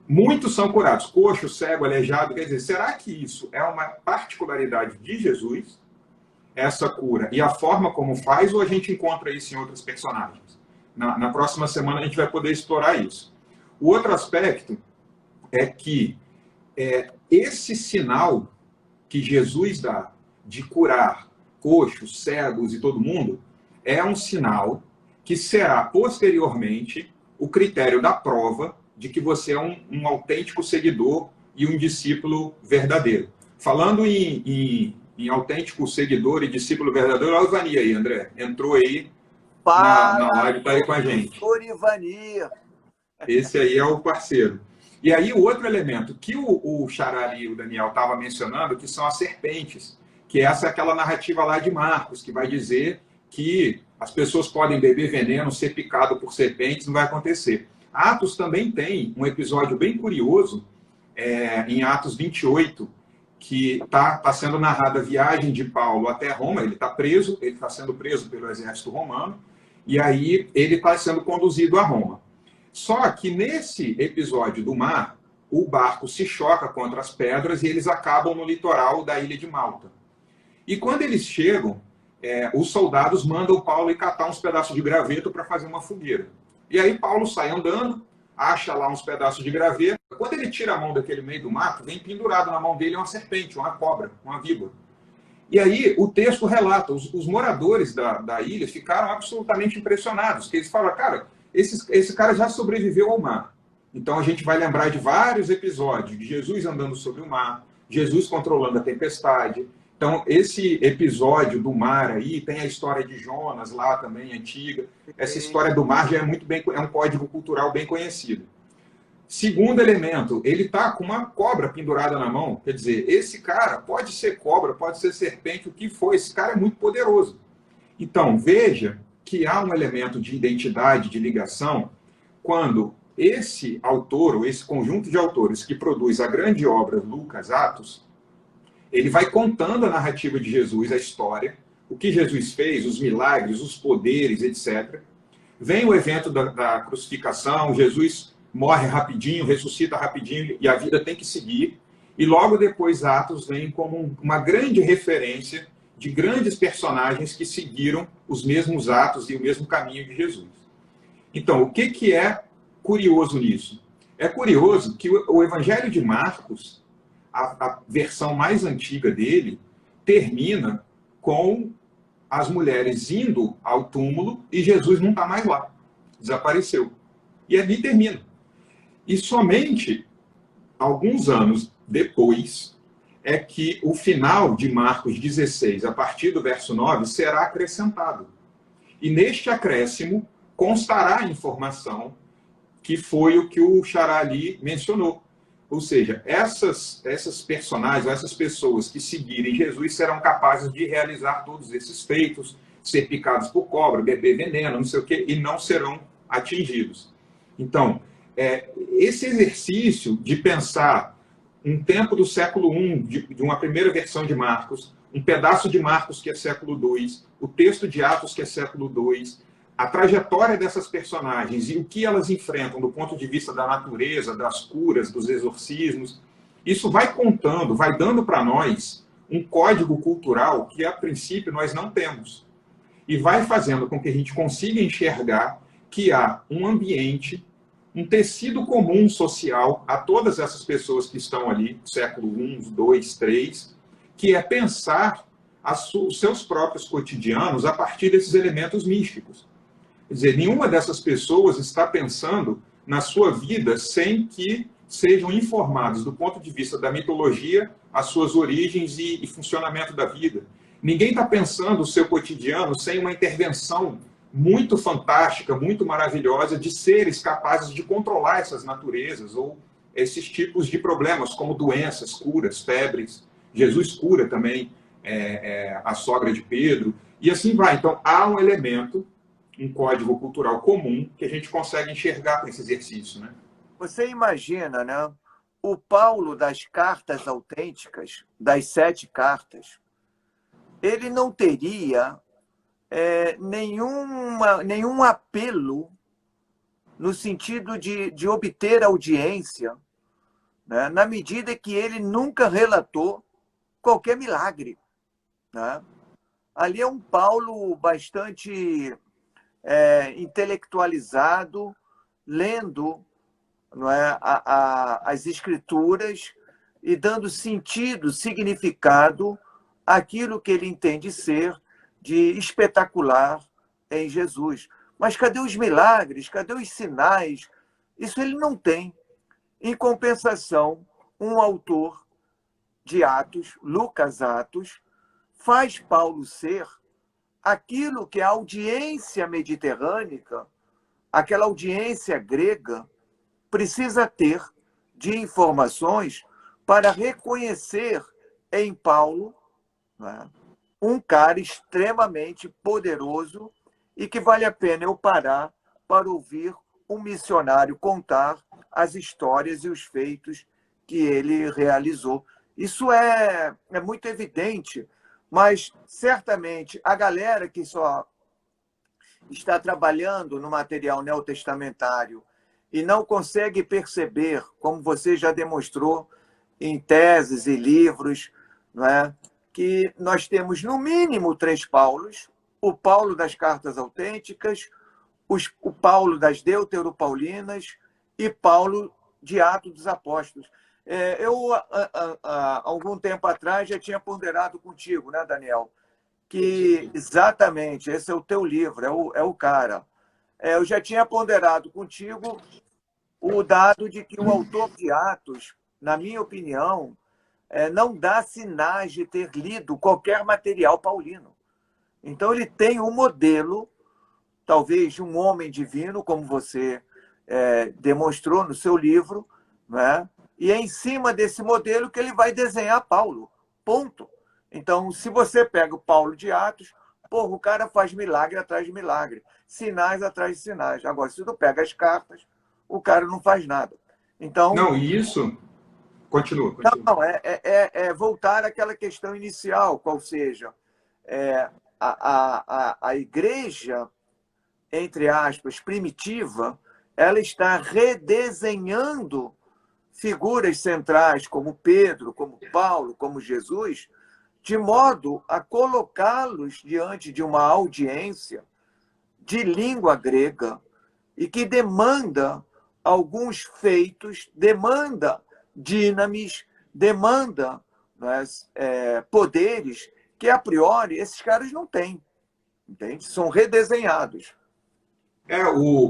Muitos são curados, coxo, cego, aleijado. Quer dizer, será que isso é uma particularidade de Jesus, essa cura, e a forma como faz, ou a gente encontra isso em outros personagens? Na próxima semana a gente vai poder explorar isso. O outro aspecto é que esse sinal que Jesus dá de curar coxos, cegos e todo mundo é um sinal que será posteriormente o critério da prova de que você é um autêntico seguidor e um discípulo verdadeiro. Falando em em autêntico seguidor e discípulo verdadeiro. Olha o Ivani aí, André. Entrou aí na Fala, live, está aí com a gente. professor Ivani. Esse aí é o parceiro. E aí o outro elemento que o Xará e o Daniel estavam mencionando, que são as serpentes, que essa é aquela narrativa lá de Marcos, que vai dizer que as pessoas podem beber veneno, ser picado por serpentes, não vai acontecer. Atos também tem um episódio bem curioso, em Atos 28, que está sendo narrada a viagem de Paulo até Roma. Ele está preso, ele está sendo preso pelo exército romano, e aí ele está sendo conduzido a Roma. Só que nesse episódio do mar, o barco se choca contra as pedras e eles acabam no litoral da ilha de Malta. E quando eles chegam, os soldados mandam Paulo ir catar uns pedaços de graveto para fazer uma fogueira. E aí Paulo sai andando, acha lá uns pedaços de graveto. Quando ele tira a mão daquele meio do mato, vem pendurado na mão dele uma serpente, uma cobra, uma víbora. E aí o texto relata, os moradores da ilha ficaram absolutamente impressionados, que eles falam, cara, esse cara já sobreviveu ao mar. Então a gente vai lembrar de vários episódios, de Jesus andando sobre o mar, Jesus controlando a tempestade. Então esse episódio do mar aí, tem a história de Jonas lá também, antiga. Essa história do mar já é um código cultural bem conhecido. Segundo elemento, ele está com uma cobra pendurada na mão. Quer dizer, esse cara pode ser cobra, pode ser serpente, o que for, esse cara é muito poderoso. Então, veja que há um elemento de identidade, de ligação, quando esse autor, ou esse conjunto de autores que produz a grande obra Lucas, Atos, ele vai contando a narrativa de Jesus, a história, o que Jesus fez, os milagres, os poderes, etc. Vem o evento da crucificação, Jesus morre rapidinho, ressuscita rapidinho, e a vida tem que seguir. E logo depois Atos vem como uma grande referência de grandes personagens que seguiram os mesmos atos e o mesmo caminho de Jesus. Então, o que é curioso nisso? É curioso que o Evangelho de Marcos, a versão mais antiga dele, termina com as mulheres indo ao túmulo e Jesus não está mais lá. Desapareceu. E ali termina. E somente alguns anos depois é que o final de Marcos 16, a partir do verso 9, será acrescentado. E neste acréscimo constará a informação que foi o que o Xará ali mencionou. Ou seja, essas personagens, essas pessoas que seguirem Jesus serão capazes de realizar todos esses feitos, ser picados por cobra, beber veneno, não sei o quê, e não serão atingidos. Então, esse exercício de pensar um tempo do século I, de uma primeira versão de Marcos, um pedaço de Marcos que é século II, o texto de Atos que é século II, a trajetória dessas personagens e o que elas enfrentam do ponto de vista da natureza, das curas, dos exorcismos, isso vai contando, vai dando para nós um código cultural que, a princípio, nós não temos. E vai fazendo com que a gente consiga enxergar que há um ambiente, um tecido comum social a todas essas pessoas que estão ali, século I, II, III, que é pensar os seus próprios cotidianos a partir desses elementos místicos. Quer dizer, nenhuma dessas pessoas está pensando na sua vida sem que sejam informados do ponto de vista da mitologia, as suas origens e funcionamento da vida. Ninguém está pensando o seu cotidiano sem uma intervenção muito fantástica, muito maravilhosa, de seres capazes de controlar essas naturezas ou esses tipos de problemas, como doenças, curas, febres. Jesus cura também a sogra de Pedro, e assim vai. Então, há um elemento, um código cultural comum, que a gente consegue enxergar com esse exercício, né? Você imagina, né? O Paulo das cartas autênticas, das 7 cartas, ele não teria nenhum apelo no sentido de obter audiência, né, na medida que ele nunca relatou qualquer milagre, né? Ali é um Paulo bastante intelectualizado, lendo, não é, as escrituras e dando sentido, significado àquilo que ele entende ser de espetacular em Jesus. Mas cadê os milagres? Cadê os sinais? Isso ele não tem. Em compensação, um autor de Atos, Lucas Atos, faz Paulo ser aquilo que a audiência mediterrânea, aquela audiência grega, precisa ter de informações para reconhecer em Paulo, né, um cara extremamente poderoso e que vale a pena eu parar para ouvir um missionário contar as histórias e os feitos que ele realizou. Isso é muito evidente, mas certamente a galera que só está trabalhando no material neotestamentário e não consegue perceber, como você já demonstrou em teses e livros, não é? Que nós temos, no mínimo, 3 Paulos: o Paulo das cartas autênticas, o Paulo das deuteropaulinas e Paulo de Atos dos Apóstolos. Eu, há algum tempo atrás, já tinha ponderado contigo, né, Daniel? Que exatamente, esse é o teu livro, é o cara. Eu já tinha ponderado contigo o dado de que o autor de Atos, na minha opinião, não dá sinais de ter lido qualquer material paulino. Então, ele tem um modelo, talvez de um homem divino, como você demonstrou no seu livro, né? E é em cima desse modelo que ele vai desenhar Paulo. Ponto. Então, se você pega o Paulo de Atos, porra, o cara faz milagre atrás de milagre, sinais atrás de sinais. Agora, se tu pega as cartas, o cara não faz nada. Então, não, isso... Continua. Não, voltar àquela questão inicial, qual seja, a igreja, entre aspas, primitiva, ela está redesenhando figuras centrais como Pedro, como Paulo, como Jesus, de modo a colocá-los diante de uma audiência de língua grega e que demanda alguns feitos, demanda dinamis, demanda, né, poderes que, a priori, esses caras não têm. Entende? São redesenhados.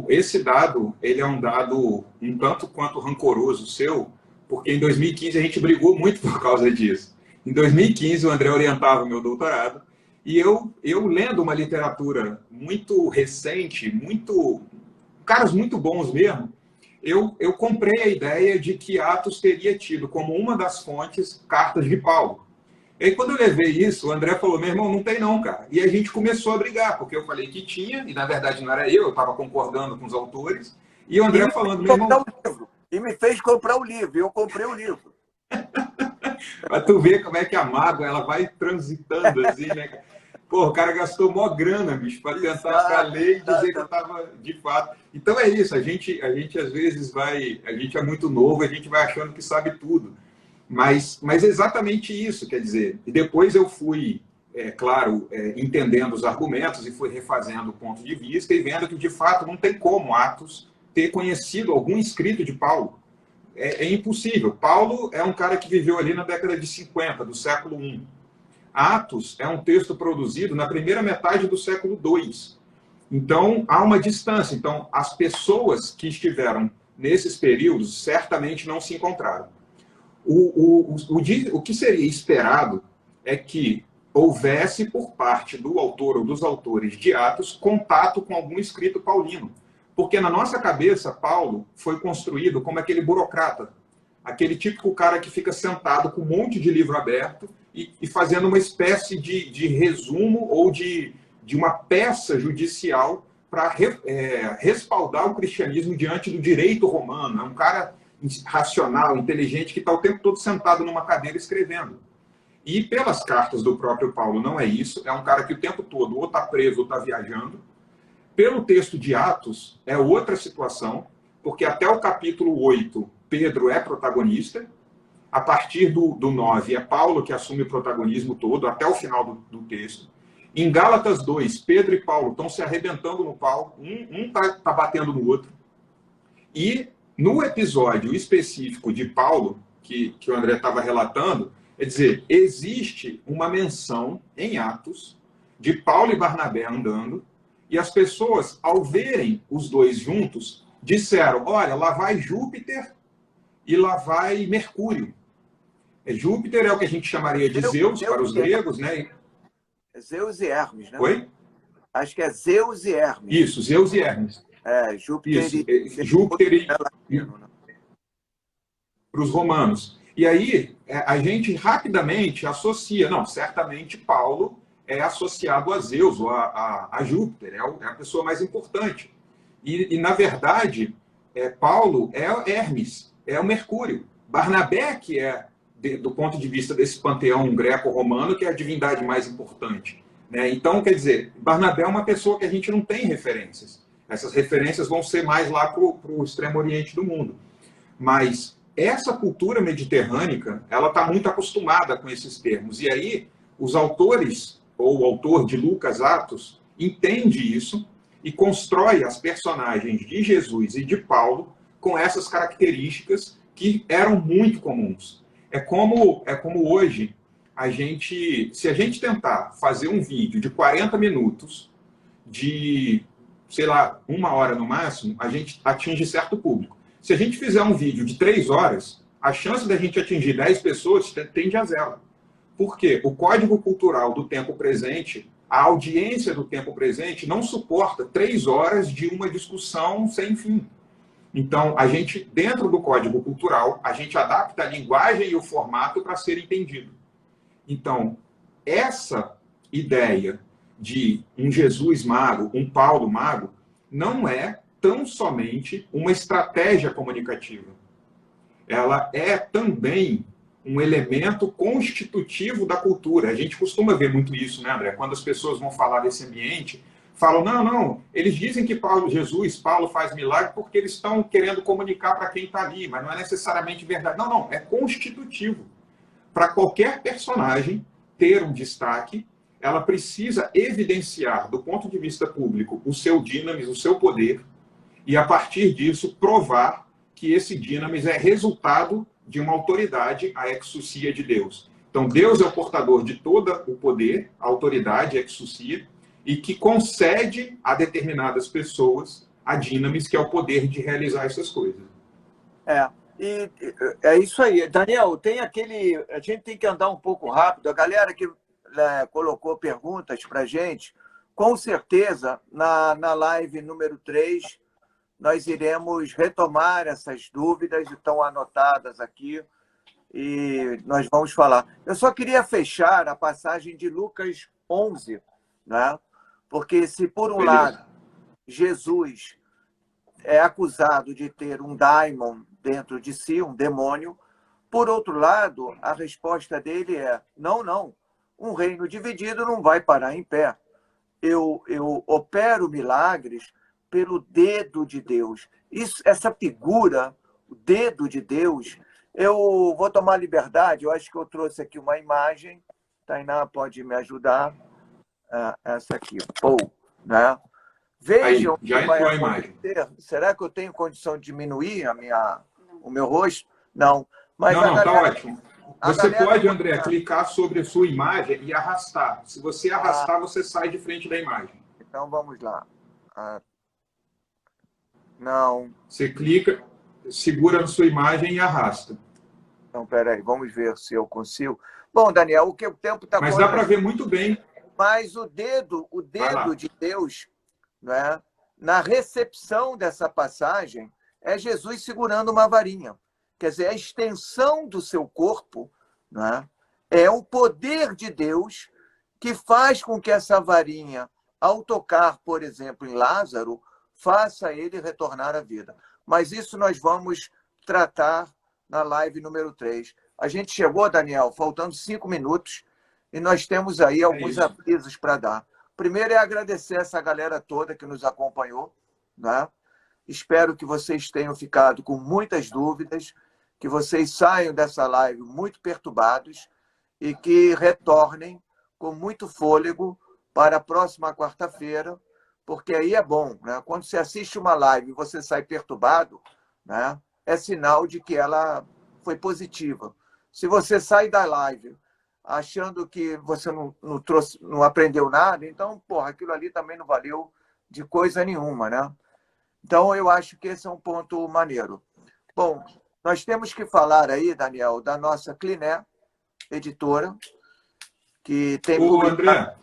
Esse dado, ele é um dado um tanto quanto rancoroso seu, porque em 2015 a gente brigou muito por causa disso. Em 2015 o André orientava o meu doutorado, e eu lendo uma literatura muito recente, caras muito bons mesmo, eu comprei a ideia de que Atos teria tido como uma das fontes cartas de Paulo. E aí, quando eu levei isso, o André falou: meu irmão, não tem não, cara. E a gente começou a brigar, porque eu falei que tinha, e na verdade não era eu estava concordando com os autores, e o André falando: meu irmão... E me fez comprar o livro, e eu comprei o livro. Pra tu ver como é que a mágoa, ela vai transitando assim, né? Pô, o cara gastou mó grana, bicho, para tentar ler e dizer que eu estava de fato. Então é isso, a gente às vezes a gente é muito novo, a gente vai achando que sabe tudo. Mas é exatamente isso, quer dizer. E depois eu fui, entendendo os argumentos e fui refazendo o ponto de vista e vendo que, de fato, não tem como Atos ter conhecido algum escrito de Paulo. É impossível. Paulo é um cara que viveu ali na década de 50, do século I. Atos é um texto produzido na primeira metade do século II. Então, há uma distância. Então, as pessoas que estiveram nesses períodos certamente não se encontraram. O que seria esperado é que houvesse, por parte do autor ou dos autores de Atos, contato com algum escrito paulino. Porque na nossa cabeça, Paulo foi construído como aquele burocrata, aquele típico cara que fica sentado com um monte de livro aberto e fazendo uma espécie de resumo ou de uma peça judicial para respaldar o cristianismo diante do direito romano. É um cara racional, inteligente, que está o tempo todo sentado numa cadeira escrevendo. E pelas cartas do próprio Paulo não é isso, é um cara que o tempo todo ou está preso ou está viajando. Pelo texto de Atos é outra situação, porque até o capítulo 8, Pedro é protagonista, a partir do 9 é Paulo que assume o protagonismo todo, até o final do texto. Em Gálatas 2, Pedro e Paulo estão se arrebentando no pau, um está batendo no outro. E no episódio específico de Paulo, que o André estava relatando, quer dizer, existe uma menção em Atos de Paulo e Barnabé andando, e as pessoas, ao verem os dois juntos, disseram: olha, lá vai Júpiter e lá vai Mercúrio. Júpiter é o que a gente chamaria de Zeus para os gregos, né? Zeus e Hermes, né? Oi? Acho que é Zeus e Hermes. Isso, Zeus e Hermes. Júpiter Isso, e Júpiter e Latino, né? para os romanos. E aí a gente rapidamente associa, não, certamente Paulo é associado a Zeus ou a Júpiter, é a pessoa mais importante. Na verdade, Paulo é Hermes, é o Mercúrio. Barnabé que é, do ponto de vista desse panteão greco-romano, que é a divindade mais importante. Né? Então, quer dizer, Barnabé é uma pessoa que a gente não tem referências. Essas referências vão ser mais lá para o extremo oriente do mundo. Mas essa cultura mediterrânea, ela está muito acostumada com esses termos. E aí, os autores, ou o autor de Lucas Atos, entende isso e constrói as personagens de Jesus e de Paulo com essas características que eram muito comuns. É como hoje, se a gente tentar fazer um vídeo de 40 minutos, de, sei lá, 1 hora no máximo, a gente atinge certo público. Se a gente fizer um vídeo de 3 horas, a chance da gente atingir 10 pessoas tende a zero. Por quê? O código cultural do tempo presente, a audiência do tempo presente, não suporta 3 horas de uma discussão sem fim. Então, a gente, dentro do código cultural, a gente adapta a linguagem e o formato para ser entendido. Então, essa ideia de um Jesus mago, um Paulo mago, não é tão somente uma estratégia comunicativa. Ela é também um elemento constitutivo da cultura. A gente costuma ver muito isso, né, André? Quando as pessoas vão falar desse ambiente, falam, não, eles dizem que Paulo faz milagre porque eles estão querendo comunicar para quem está ali, mas não é necessariamente verdade. Não, é constitutivo. Para qualquer personagem ter um destaque, ela precisa evidenciar, do ponto de vista público, o seu dinamis, o seu poder, e, a partir disso, provar que esse dinamis é resultado de uma autoridade, a exousia de Deus. Então, Deus é o portador de todo o poder, a autoridade, a exousia, e que concede a determinadas pessoas a dinamis, que é o poder de realizar essas coisas. E é isso aí. Daniel, tem aquele... A gente tem que andar um pouco rápido. A galera que colocou perguntas para a gente, com certeza, na live número 3, nós iremos retomar essas dúvidas, estão anotadas aqui, e nós vamos falar. Eu só queria fechar a passagem de Lucas 11, né? Porque se, por um lado, Jesus é acusado de ter um daimon dentro de si, um demônio, por outro lado, a resposta dele é: não, um reino dividido não vai parar em pé. Eu opero milagres pelo dedo de Deus. Essa figura, o dedo de Deus, eu vou tomar liberdade, eu acho que eu trouxe aqui uma imagem, Tainá pode me ajudar, essa aqui, né? Vejam aí, já entrou a imagem. Será que eu tenho condição de diminuir o meu rosto? Não. Mas não, está ótimo. Você pode, André, clicar sobre a sua imagem e arrastar. Se você arrastar, você sai de frente da imagem. Então, vamos lá. Não. Você clica, segura na sua imagem e arrasta. Então, peraí, vamos ver se eu consigo. Bom, Daniel, o tempo está... Mas dá para ver muito bem. Mas o dedo de Deus, né, na recepção dessa passagem, é Jesus segurando uma varinha. Quer dizer, a extensão do seu corpo, né, é o poder de Deus que faz com que essa varinha, ao tocar, por exemplo, em Lázaro, faça ele retornar à vida. Mas isso nós vamos tratar na live número 3. A gente chegou, Daniel, faltando 5 minutos, e nós temos aí alguns avisos para dar. Primeiro é agradecer essa galera toda que nos acompanhou, né? Espero que vocês tenham ficado com muitas dúvidas, que vocês saiam dessa live muito perturbados e que retornem com muito fôlego para a próxima quarta-feira, porque aí é bom, né? Quando você assiste uma live e você sai perturbado, né, é sinal de que ela foi positiva. Se você sai da live achando que você não aprendeu nada, então, aquilo ali também não valeu de coisa nenhuma, né? Então, eu acho que esse é um ponto maneiro. Bom, nós temos que falar aí, Daniel, da nossa Cliné, editora, que tem... André,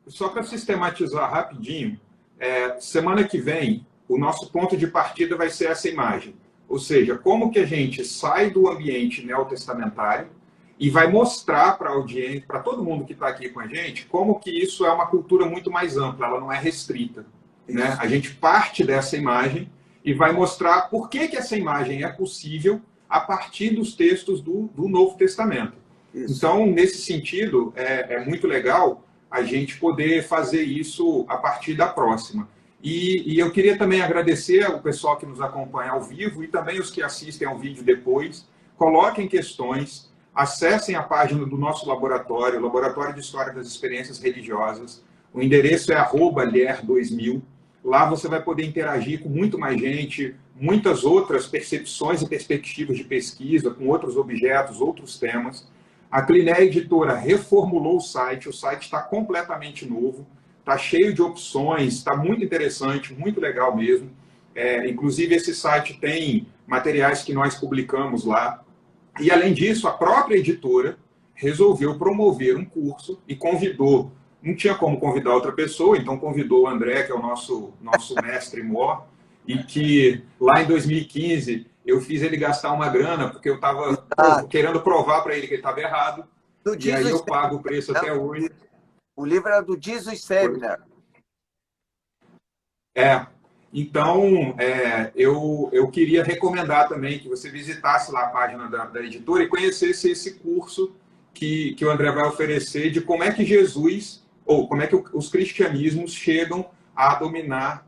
Só para sistematizar rapidinho, semana que vem, o nosso ponto de partida vai ser essa imagem. Ou seja, como que a gente sai do ambiente neotestamentário e vai mostrar para a audiência, para todo mundo que está aqui com a gente, como que isso é uma cultura muito mais ampla, ela não é restrita. Né? A gente parte dessa imagem e vai mostrar por que essa imagem é possível a partir dos textos do Novo Testamento. Isso. Então, nesse sentido, é muito legal a gente poder fazer isso a partir da próxima. E eu queria também agradecer ao pessoal que nos acompanha ao vivo e também os que assistem ao vídeo depois. Coloquem questões, acessem a página do nosso laboratório, Laboratório de História das Experiências Religiosas. O endereço é @lier2000. Lá você vai poder interagir com muito mais gente, muitas outras percepções e perspectivas de pesquisa, com outros objetos, outros temas. A Cliné Editora reformulou o site está completamente novo, está cheio de opções, está muito interessante, muito legal mesmo. Inclusive, esse site tem materiais que nós publicamos lá. E, além disso, a própria editora resolveu promover um curso e convidou, não tinha como convidar outra pessoa, então convidou o André, que é o nosso mestre-mor, e que lá em 2015 eu fiz ele gastar uma grana, porque eu estava querendo provar para ele que ele estava errado, e aí eu pago o preço até hoje. O livro era do Jesus Seminar. Então, eu queria recomendar também que você visitasse lá a página da editora e conhecesse esse curso que o André vai oferecer de como é que Jesus, ou como é que os cristianismos chegam a dominar,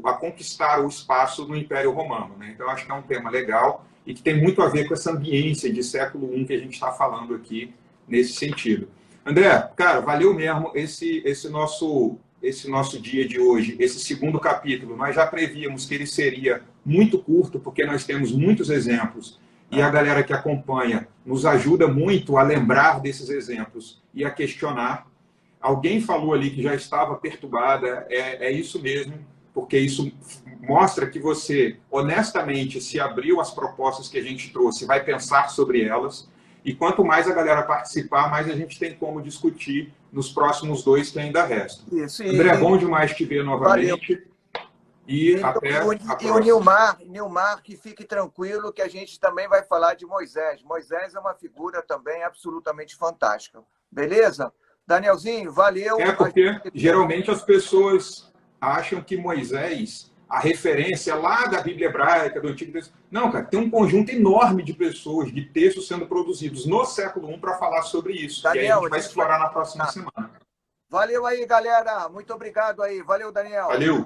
a conquistar o espaço no Império Romano. Né? Então, acho que é um tema legal e que tem muito a ver com essa ambiência de século I que a gente está falando aqui nesse sentido. André, cara, valeu mesmo esse nosso dia de hoje, esse segundo capítulo. Nós já prevíamos que ele seria muito curto, porque nós temos muitos exemplos, e a galera que acompanha nos ajuda muito a lembrar desses exemplos e a questionar. Alguém falou ali que já estava perturbada, é isso mesmo, porque isso mostra que você, honestamente, se abriu às propostas que a gente trouxe, vai pensar sobre elas. E quanto mais a galera participar, mais a gente tem como discutir nos próximos 2 que ainda restam. Isso, André, bom demais te ver novamente. Valeu. E até a próxima. E o Nilmar, que fique tranquilo que a gente também vai falar de Moisés. Moisés é uma figura também absolutamente fantástica. Beleza? Danielzinho, valeu. Porque geralmente as pessoas acham que Moisés, a referência lá da Bíblia hebraica, do Antigo Testamento. Não, cara, tem um conjunto enorme de pessoas, de textos sendo produzidos no século I para falar sobre isso. Daniel, e aí a gente vai explorar na próxima semana. Valeu aí, galera. Muito obrigado aí. Valeu, Daniel. Valeu.